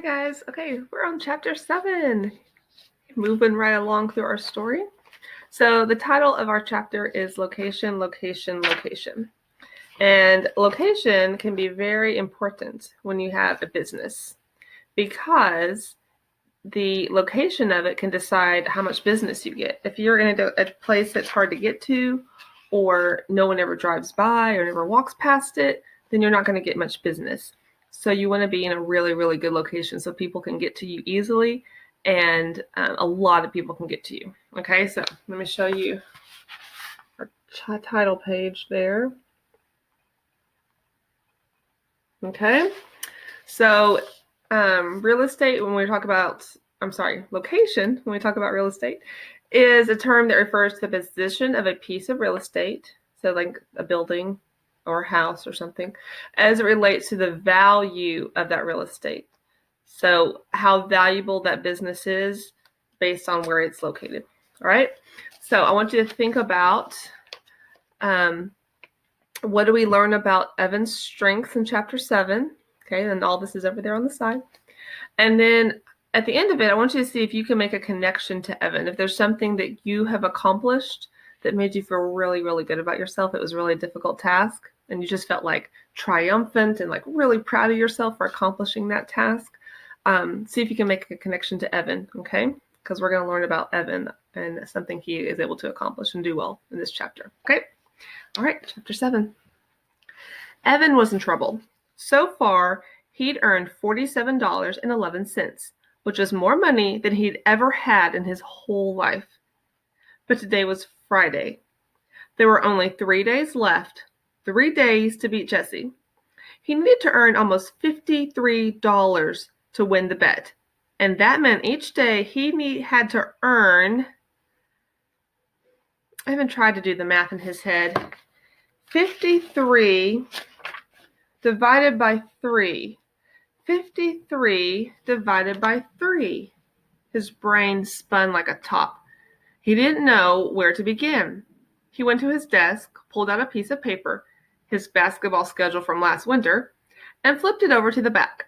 Hey guys, okay, we're on chapter 7, moving right along through our story. So the title of our chapter is Location, Location, Location. And location can be very important when you have a business because the location of it can decide how much business you get. If you're in a place that's hard to get to, or no one ever drives by or never walks past it, then you're not going to get much business. So you want to be in a really, really good location so people can get to you easily, and a lot of people can get to you. Okay, so let me show you our title page there. Okay, so real estate, when we talk about, location, when we talk about real estate, is a term that refers to the position of a piece of real estate, so like a building or a house or something, as it relates to the value of that real estate. So how valuable that business is based on where it's located. All right. So I want you to think about what do we learn about Evan's strengths in chapter 7. Okay, and all this is over there on the side. And then at the end of it, I want you to see if you can make a connection to Evan. If there's something that you have accomplished that made you feel really, really good about yourself, it was really a difficult task, and you just felt like triumphant and like really proud of yourself for accomplishing that task. See if you can make a connection to Evan, okay? Because we're going to learn about Evan and something he is able to accomplish and do well in this chapter, okay? All right, chapter 7. Evan was in trouble. So far, he'd earned $47.11, which was more money than he'd ever had in his whole life. But today was Friday. There were only 3 days left, 3 days to beat Jesse. He needed to earn almost $53 to win the bet, and that meant each day he had to earn, I haven't tried to do the math in his head, 53 divided by 3. 53 divided by 3. His brain spun like a top. He didn't know where to begin. He went to his desk, pulled out a piece of paper, his basketball schedule from last winter, and flipped it over to the back.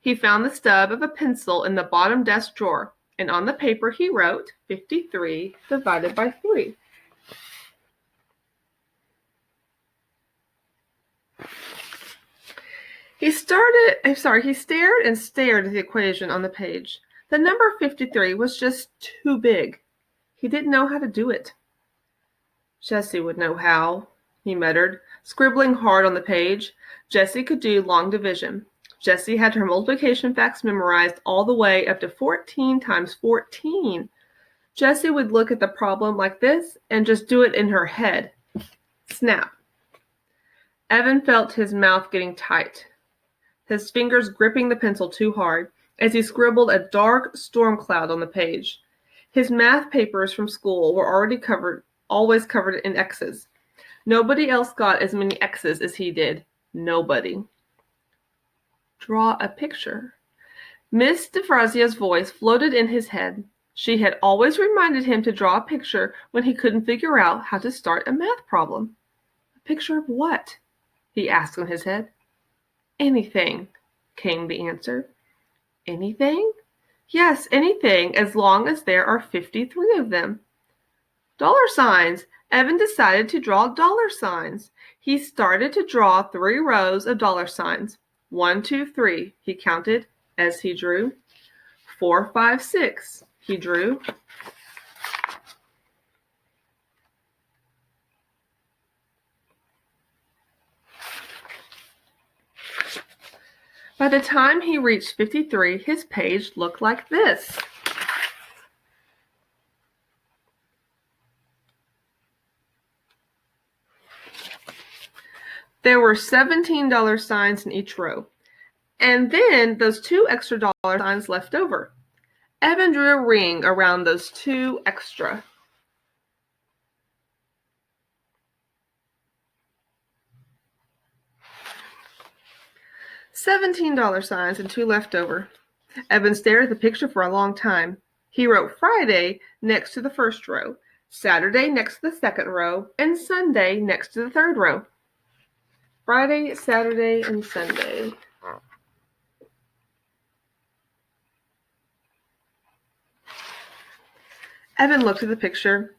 He found the stub of a pencil in the bottom desk drawer, and on the paper he wrote 53 divided by 3. He stared and stared at the equation on the page. The number 53 was just too big. He didn't know how to do it. Jesse would know how, he muttered, scribbling hard on the page. Jesse could do long division. Jesse had her multiplication facts memorized all the way up to 14 times 14. Jesse would look at the problem like this and just do it in her head. Snap. Evan felt his mouth getting tight, his fingers gripping the pencil too hard as he scribbled a dark storm cloud on the page. His math papers from school were always covered in X's. Nobody else got as many X's as he did. Nobody. Draw a picture. Miss DeFrazia's voice floated in his head. She had always reminded him to draw a picture when he couldn't figure out how to start a math problem. A picture of what? He asked in his head. Anything, came the answer. Anything? Yes, anything, as long as there are 53 of them. Dollar signs. Evan decided to draw dollar signs. He started to draw 3 rows of dollar signs. 1, 2, 3, he counted as he drew. 4, 5, 6, he drew. By the time he reached 53, his page looked like this. There were $17 signs in each row, and then those 2 extra dollar signs left over. Evan drew a ring around those 2 extra. $17 signs and 2 left over. Evan stared at the picture for a long time. He wrote Friday next to the first row, Saturday next to the second row, and Sunday next to the third row. Friday, Saturday, and Sunday. Evan looked at the picture.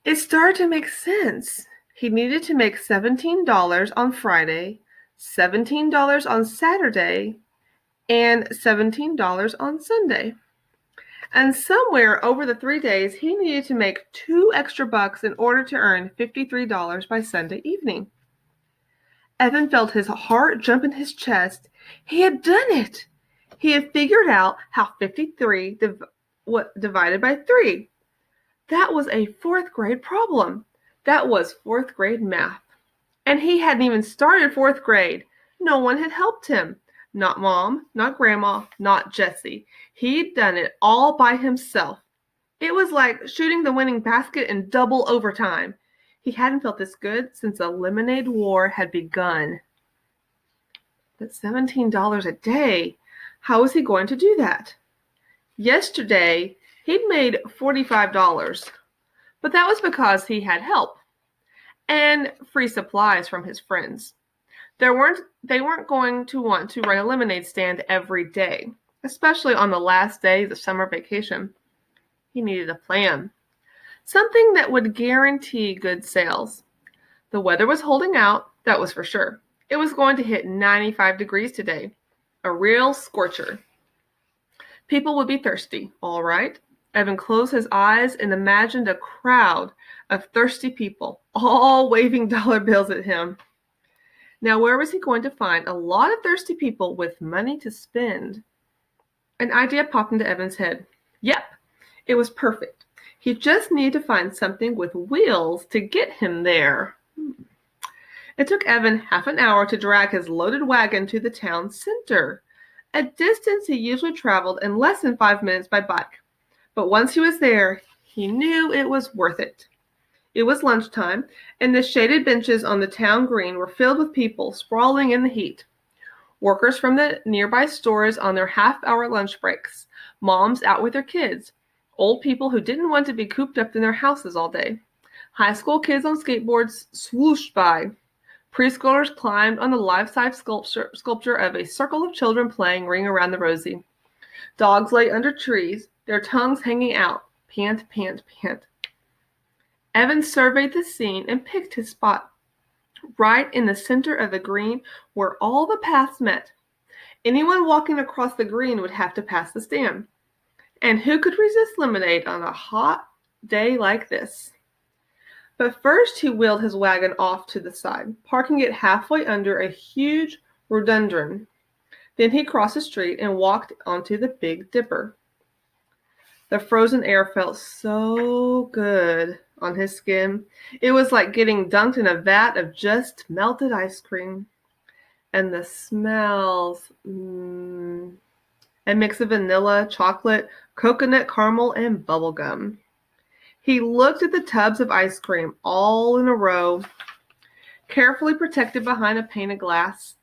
It started to make sense. He needed to make $17 on Friday, $17 on Saturday, and $17 on Sunday. And somewhere over the 3 days, he needed to make $2 extra in order to earn $53 by Sunday evening. Evan felt his heart jump in his chest. He had done it. He had figured out how 53 divided by 3. That was a 4th grade problem. That was 4th grade math. And he hadn't even started 4th grade. No one had helped him. Not Mom, not Grandma, not Jessie. He'd done it all by himself. It was like shooting the winning basket in double overtime. He hadn't felt this good since the lemonade war had begun. But $17 a day, how was he going to do that? Yesterday, he'd made $45, but that was because he had help and free supplies from his friends. They weren't going to want to run a lemonade stand every day, especially on the last days of summer vacation. He needed a plan, something that would guarantee good sales. The weather was holding out, that was for sure. It was going to hit 95 degrees today, a real scorcher. People would be thirsty, all right. Evan closed his eyes and imagined a crowd of thirsty people, all waving dollar bills at him. Now, where was he going to find a lot of thirsty people with money to spend? An idea popped into Evan's head. Yep, it was perfect. He just needed to find something with wheels to get him there. It took Evan half an hour to drag his loaded wagon to the town center, a distance he usually traveled in less than 5 minutes by bike. But once he was there, he knew it was worth it. It was lunchtime, and the shaded benches on the town green were filled with people sprawling in the heat. Workers from the nearby stores on their half-hour lunch breaks, moms out with their kids, old people who didn't want to be cooped up in their houses all day. High school kids on skateboards swooshed by. Preschoolers climbed on the life-size sculpture of a circle of children playing Ring Around the Rosie. Dogs lay under trees, their tongues hanging out. Pant, pant, pant. Evan surveyed the scene and picked his spot, right in the center of the green where all the paths met. Anyone walking across the green would have to pass the stand. And who could resist lemonade on a hot day like this? But first he wheeled his wagon off to the side, parking it halfway under a huge rhododendron. Then he crossed the street and walked onto the Big Dipper. The frozen air felt so good on his skin. It was like getting dunked in a vat of just melted ice cream. And the smells, a mix of vanilla, chocolate, coconut caramel, and bubblegum. He looked at the tubs of ice cream all in a row, carefully protected behind a pane of glass.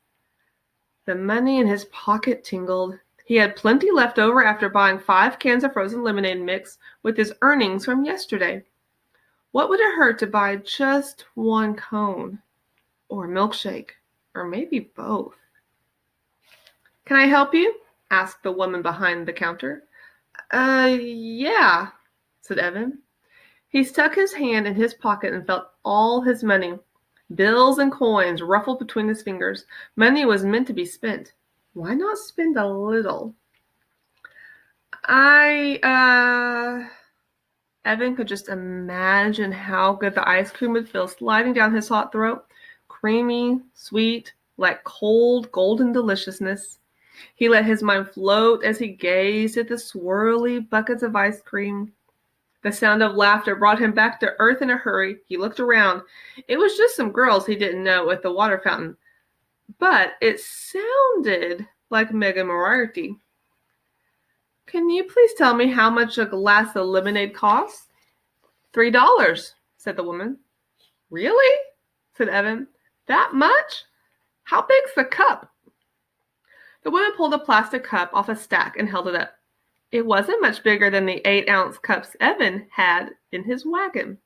The money in his pocket tingled. He had plenty left over after buying 5 cans of frozen lemonade mix with his earnings from yesterday. What would it hurt to buy just 1 cone? Or a milkshake? Or maybe both? "Can I help you?" asked the woman behind the counter. Yeah," said Evan. He stuck his hand in his pocket and felt all his money. Bills and coins ruffled between his fingers. Money was meant to be spent. Why not spend a little? Evan could just imagine how good the ice cream would feel sliding down his hot throat. Creamy, sweet, like cold, golden deliciousness. He let his mind float as he gazed at the swirly buckets of ice cream. The sound of laughter brought him back to earth in a hurry. He looked around. It was just some girls he didn't know at the water fountain. But it sounded like Megan Moriarty. "Can you please tell me how much a glass of lemonade costs?" $3, said the woman. "Really?" said Evan. "That much? How big's the cup?" The woman pulled a plastic cup off a stack and held it up. It wasn't much bigger than the 8-ounce cups Evan had in his wagon.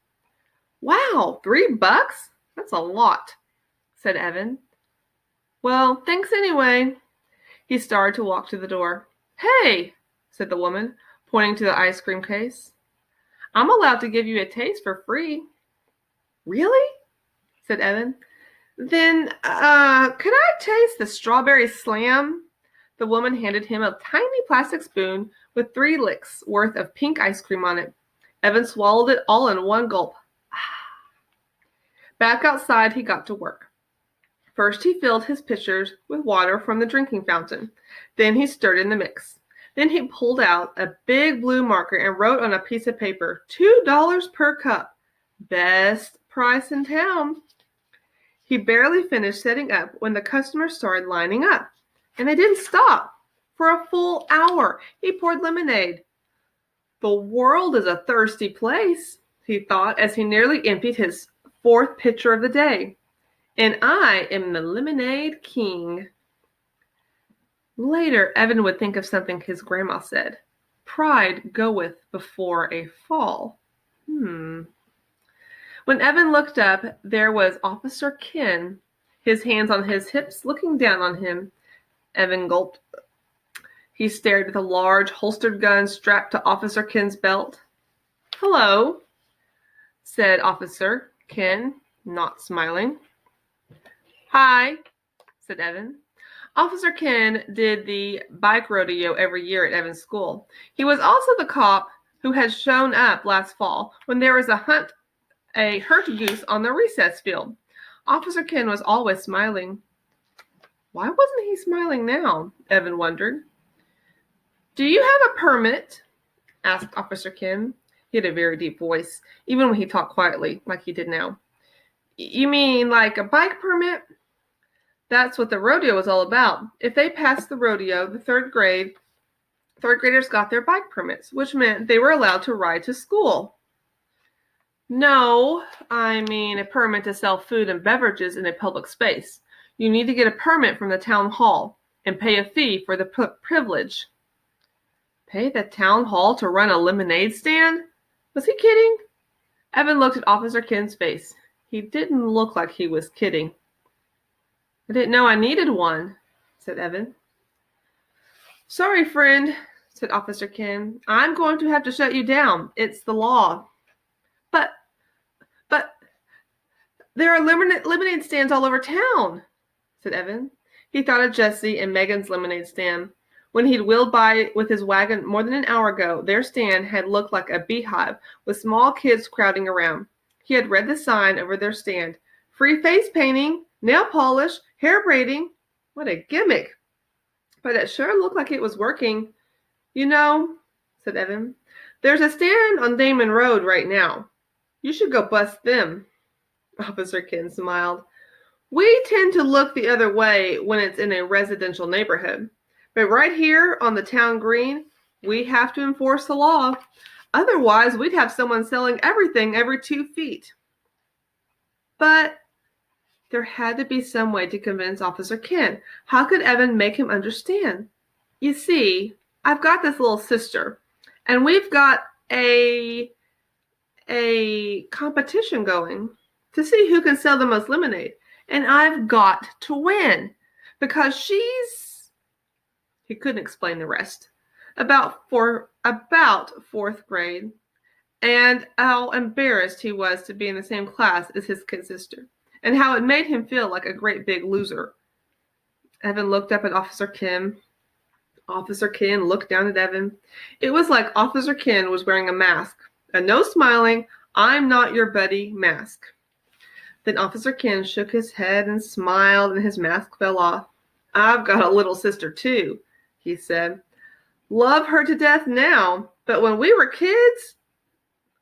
"Wow, $3? That's a lot," said Evan. "Well, thanks anyway." He started to walk to the door. "Hey," said the woman, pointing to the ice cream case. I'm allowed to give you a taste for free. Really? Said Evan. Then, could I taste the strawberry slam? The woman handed him a tiny plastic spoon with 3 licks worth of pink ice cream on it. Evan swallowed it all in one gulp. Back outside, he got to work. First, he filled his pitchers with water from the drinking fountain. Then he stirred in the mix. Then he pulled out a big blue marker and wrote on a piece of paper, $2 per cup. Best price in town. He barely finished setting up when the customers started lining up. And they didn't stop. For a full hour, he poured lemonade. The world is a thirsty place, he thought as he nearly emptied his 4th pitcher of the day. And I am the lemonade king. Later, Evan would think of something his grandma said. Pride goeth before a fall. When Evan looked up, there was Officer Ken, his hands on his hips, looking down on him. Evan gulped. He stared at the large holstered gun strapped to Officer Ken's belt. Hello, said Officer Ken, not smiling. Hi, said Evan. Officer Ken did the bike rodeo every year at Evan's school. He was also the cop who had shown up last fall when there was a hurt goose on the recess field. Officer Ken was always smiling. Why wasn't he smiling now? Evan wondered. Do you have a permit? Asked Officer Ken. He had a very deep voice, even when he talked quietly, like he did now. You mean like a bike permit? That's what the rodeo was all about. If they passed the rodeo, the third graders got their bike permits, which meant they were allowed to ride to school. No, I mean a permit to sell food and beverages in a public space. You need to get a permit from the town hall and pay a fee for the privilege. Pay the town hall to run a lemonade stand? Was he kidding? Evan looked at Officer Ken's face. He didn't look like he was kidding. I didn't know I needed one, said Evan. Sorry, friend, said Officer Ken. I'm going to have to shut you down. It's the law. But there are lemonade stands all over town, said Evan. He thought of Jessie and Megan's lemonade stand. When he'd wheeled by with his wagon more than an hour ago, their stand had looked like a beehive with small kids crowding around. He had read the sign over their stand. Free face painting, nail polish, hair braiding. What a gimmick. But it sure looked like it was working. You know, said Evan, there's a stand on Damon Road right now. You should go bust them. Officer Ken smiled. We tend to look the other way when it's in a residential neighborhood. But right here on the town green, we have to enforce the law. Otherwise, we'd have someone selling everything every 2 feet. But there had to be some way to convince Officer Ken. How could Evan make him understand? You see, I've got this little sister, and we've got a competition going to see who can sell the most lemonade. And I've got to win because she's, he couldn't explain the rest, about 4th grade, and how embarrassed he was to be in the same class as his kid sister, and how it made him feel like a great big loser. Evan looked up at Officer Ken. Officer Ken looked down at Evan. It was like Officer Ken was wearing a mask, a no smiling, I'm not your buddy mask. Then Officer Ken shook his head and smiled, and his mask fell off. I've got a little sister too, he said. Love her to death now, but when we were kids...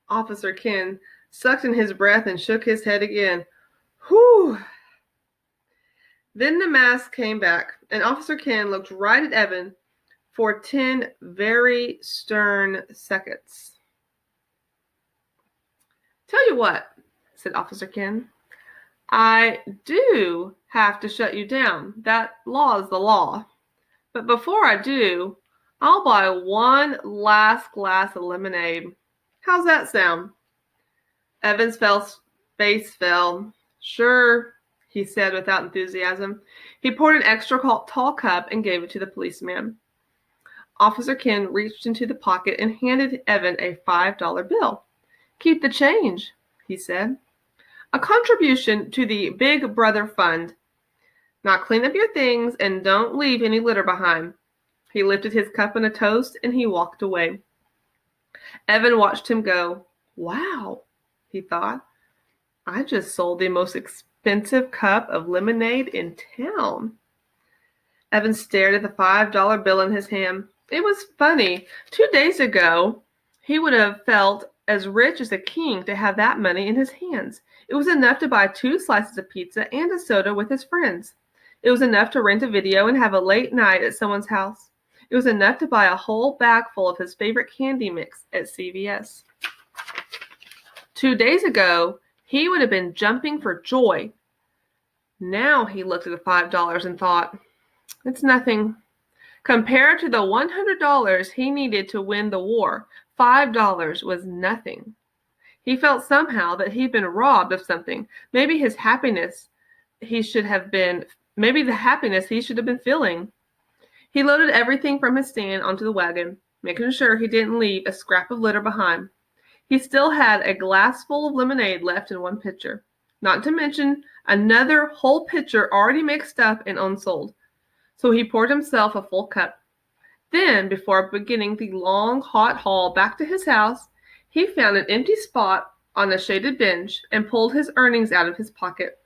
Officer Ken sucked in his breath and shook his head again. Whew. Then the mask came back, and Officer Ken looked right at Evan for 10 very stern seconds. Tell you what, said Officer Ken, I do have to shut you down. That law is the law. But before I do, I'll buy one last glass of lemonade. How's that sound? Evan's face fell. Sure, he said without enthusiasm. He poured an extra tall cup and gave it to the policeman. Officer Ken reached into the pocket and handed Evan a $5 bill. Keep the change, he said. A contribution to the Big Brother Fund. Now clean up your things and don't leave any litter behind. He lifted his cup in a toast and he walked away. Evan watched him go. Wow, he thought. I just sold the most expensive cup of lemonade in town. Evan stared at the $5 bill in his hand. It was funny. 2 days ago, he would have felt as rich as a king to have that money in his hands. It was enough to buy 2 slices of pizza and a soda with his friends. It was enough to rent a video and have a late night at someone's house. It was enough to buy a whole bag full of his favorite candy mix at CVS. 2 days ago, he would have been jumping for joy. Now he looked at the $5 and thought, it's nothing. Compared to the $100 he needed to win the war, $5 was nothing. He felt somehow that he'd been robbed of something. Maybe the happiness he should have been feeling. He loaded everything from his stand onto the wagon, making sure he didn't leave a scrap of litter behind. He still had a glass full of lemonade left in one pitcher, not to mention another whole pitcher already mixed up and unsold. So he poured himself a full cup. Then, before beginning the long, hot haul back to his house, he found an empty spot on a shaded bench and pulled his earnings out of his pocket.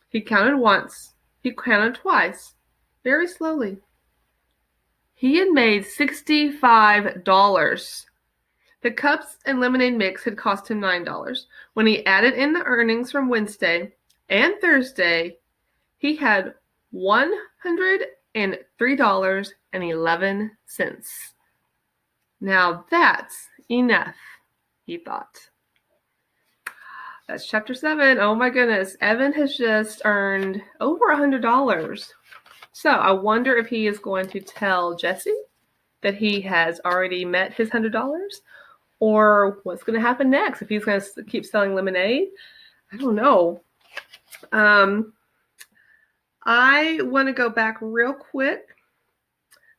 He counted once. He counted twice, very slowly. He had made $65. The cups and lemonade mix had cost him $9. When he added in the earnings from Wednesday and Thursday, he had $103.11. Now that's enough, he thought. That's chapter 7. Oh my goodness. Evan has just earned over $100. So I wonder if he is going to tell Jesse that he has already met his $100, or what's going to happen next. If he's going to keep selling lemonade, I don't know. I want to go back real quick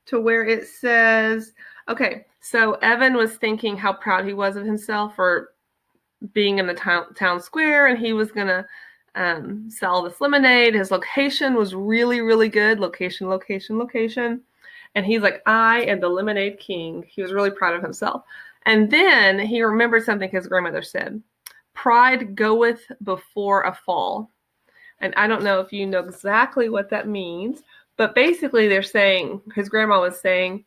to where it says, okay, so Evan was thinking how proud he was of himself for being in the town square, and he was going to sell this lemonade. His location was really, really good. Location. And he's like, I am the lemonade king. He was really proud of himself. And then he remembered something his grandmother said. Pride goeth before a fall. And I don't know if you know exactly what that means, but basically they're saying, his grandma was saying,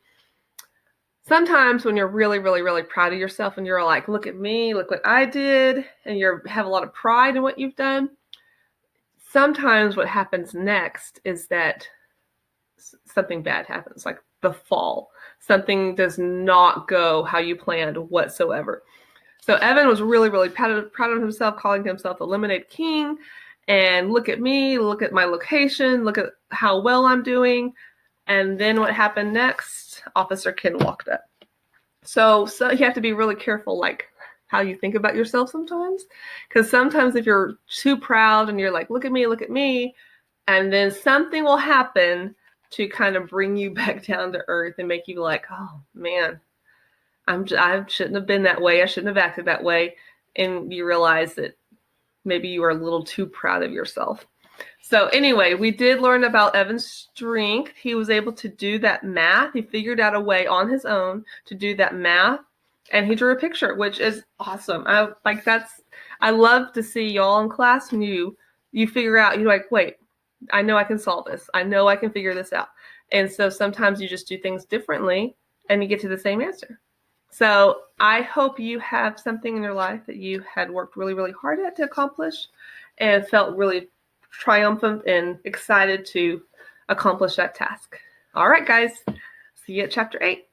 sometimes when you're really, really, really proud of yourself and you're like, look at me, look what I did, and you have a lot of pride in what you've done, sometimes what happens next is that something bad happens, like the fall. Something does not go how you planned whatsoever. So Evan was really, really proud of himself, calling himself the Lemonade King. And look at me, look at my location, look at how well I'm doing. And then what happened next? Officer Ken walked up. So you have to be really careful, like how you think about yourself sometimes. Because sometimes if you're too proud and you're like, look at me, and then something will happen to kind of bring you back down to earth and make you like, oh man, I shouldn't have been that way. I shouldn't have acted that way. And you realize that maybe you are a little too proud of yourself. So anyway, we did learn about Evan's strength. He was able to do that math. He figured out a way on his own to do that math. And he drew a picture, which is awesome. I love to see y'all in class and you figure out, you're like, wait, I know I can solve this. I know I can figure this out. And so sometimes you just do things differently and you get to the same answer. So I hope you have something in your life that you had worked really, really hard at to accomplish and felt really triumphant and excited to accomplish that task. All right, guys. See you at chapter 8.